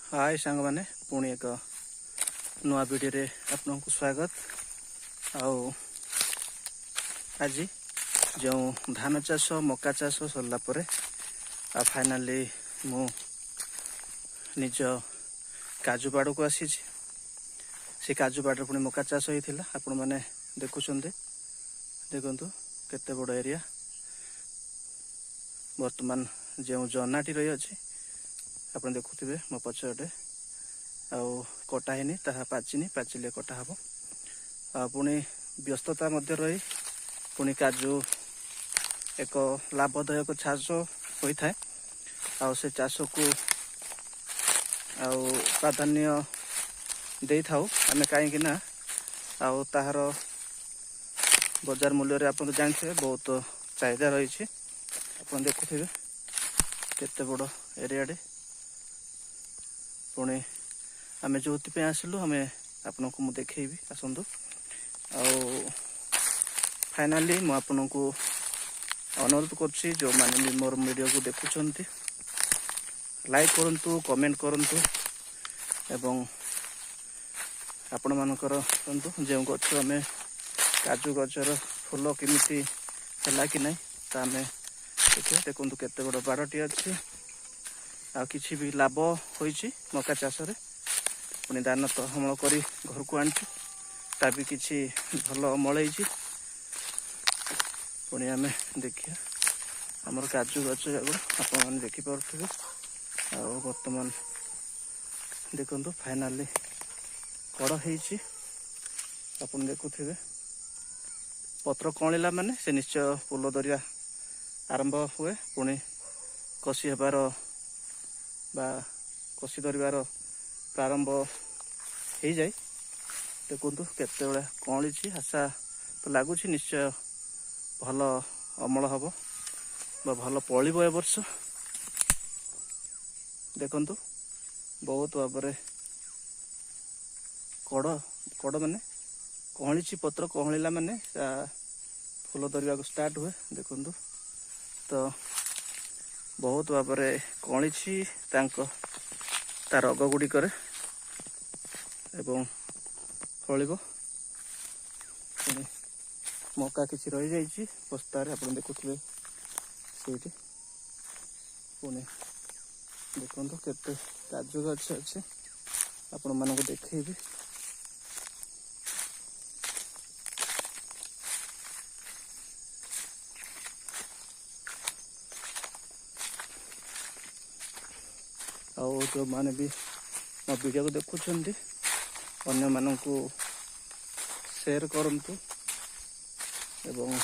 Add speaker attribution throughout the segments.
Speaker 1: हाय सांग माने पुणी एक नुआ वीडियो रे आपन को स्वागत। आज जो धान चाष मका चाष सरला परे फाइनाली मु निज काजू बाड़ को आसी से काजू बाड़ पुणी मका चाष होता आपण मैंने देखुंत देखु केते बड़ एरिया वर्तमान जो जनाटी रही अच्छी आप देखुवे मो पछटे कटा है पाचिनी पाचिले कटा हम पुणी व्यस्तता मध्य रही पुणी काजू एक लाभदायक चाष होता है से चाष को प्राधान्य दे था आम कहीं तार बजार मूल्य रे आप जानते बहुत चाहिदा रही आप देखुवे केते बड़ एरिया पुणी आम जो आसलु आम आपन को देखेबी आसतु फाइनाली मु आपन को अनुरोध कर जो मैंने मोर वीडियो को देखुंत लाइक करंतु कमेंट करंतु एवं आपण मानकर जो गछ आम काजू गचर फूल केमिति है कि नहीं तो आम देखिए देखु केते बड़ बाड़टी अच्छी किसी भी लाभ होइछि मका चाष रे पुणी दान तो हमल करी घर को आनी ता भी किसी भल अमल होइछि पुणी आम देखिए आमर काजू गछ आप देखिपे बर्तमान देखु फाइनाली कड़ होइछि आप देखुवे पत्र कणिला माने से निश्चय फूल दरिया आरंभ हुए पुणी कषि हेबार बा कषि धरबार प्रारंभ हो जाए देखु केते बड़ा कली आशा तो लगुच निश्चय भल अमल हम भल पल ए वर्ष देखु बहुत भाव कड़ कड़ माने कहली पत्र कहला माने फूल धरवा स्टार्ट हुए देखु तो बहुत भाव कणी तार अग गुड़िक एवं फल मका किसी रही जाइए बस्तार आप देखुवे से पुणी देखु केते काजू गछ अच्छे आपण मानक देखेबी जो माने भी मो वीडियो को देखुंट अन्य मानक शेयर करंतु एवं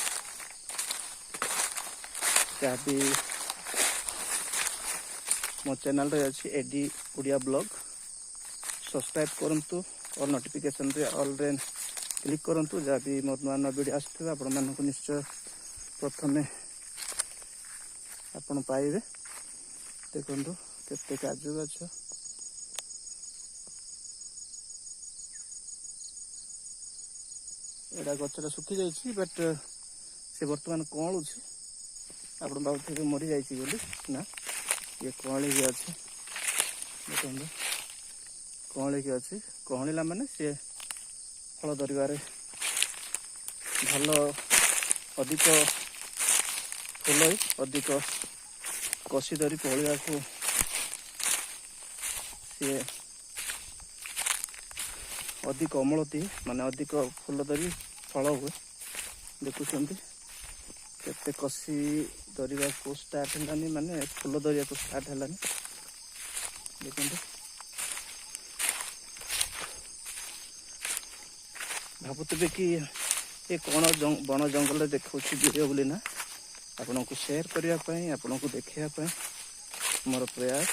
Speaker 1: क्या भी मो चैनल रे अच्छी एडी उड़िया ब्लॉग सब्सक्राइब करंतु और नोटिफिकेशन रे ऑल रे क्लिक करंतु जहाँ भी मोर नवा वीडियो आसुथिबा आपण मानक निश्चय प्रथमे आपण पाइबे देखंतु केते काजू गछ एटा गछटा सुखी जाइछि बट से वर्तमान कळुछि आप भावुथिबे मरी जाइछि बोली ना ये कळी के अछि देखंतु कळी के अछि कहलिला माने से फल धरिबारे भल अधिक फूल अधिक कषि धरी पलिया को सी अधिक अमल दिए माने अधिक फूल धरी फल हुए देखुंत केते कषि धरवा को स्टार्ट है माने फूल धरिया को स्टार्ट है देखु भावुवे कि ये कौन बन जंगल देखा वीडियो बोली ना आपण को शेयर करने आपण को देखा मोर प्रयास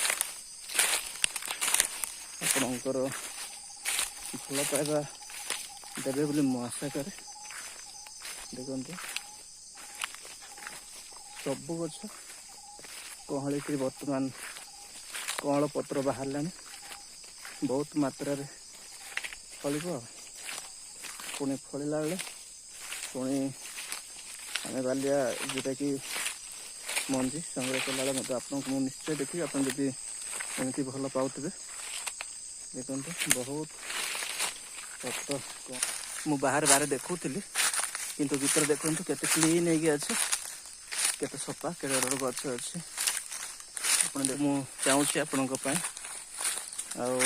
Speaker 1: आपणकर भल पाइबा देवे बोली मु आशा करे देखु सबु गछ कहली वर्तमान कल पत्र बाहर बहुत मात्रा फल पुणी फलला बेले पुणी आम बालिया जोटा कि मंजी संग्रह कला आप निश्चय देखिए आप एमती भल पाते ଦେଖନ୍ତୁ ବହୁତ ସତ ମୁଁ ବାହାରେ ଦେଖୁଥିଲି କିନ୍ତୁ ଭିତରେ ଦେଖନ୍ତୁ କେତେ କ୍ଲିନ୍ ହେଇକି ଅଛି, କେତେ ସଫା, କେତେ ବଡ଼ ଗଛ ଅଛି। ଆପଣ ମୁଁ ଚାହୁଁଛି ଆପଣଙ୍କ ପାଇଁ ଆଉ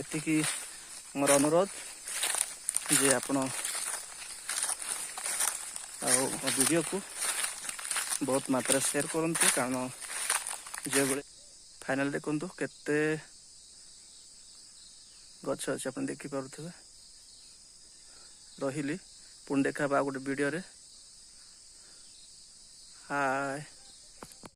Speaker 1: ଏତିକି ମୋର ଅନୁରୋଧ ଯେ ଆପଣ ଆଉ ଭିଡ଼ିଓକୁ ବହୁତ ମାତ୍ରାରେ ସେୟାର କରନ୍ତୁ, କାରଣ ଯେଉଁଭଳି ଫାଇନାଲ ଦେଖନ୍ତୁ କେତେ ଗଛ ଅଛି ଆପଣ ଦେଖିପାରୁଥିବେ। ରହିଲି, ପୁଣି ଦେଖା ହେବା ଆଉ ଗୋଟେ ଭିଡ଼ିଓରେ। ହାଏ।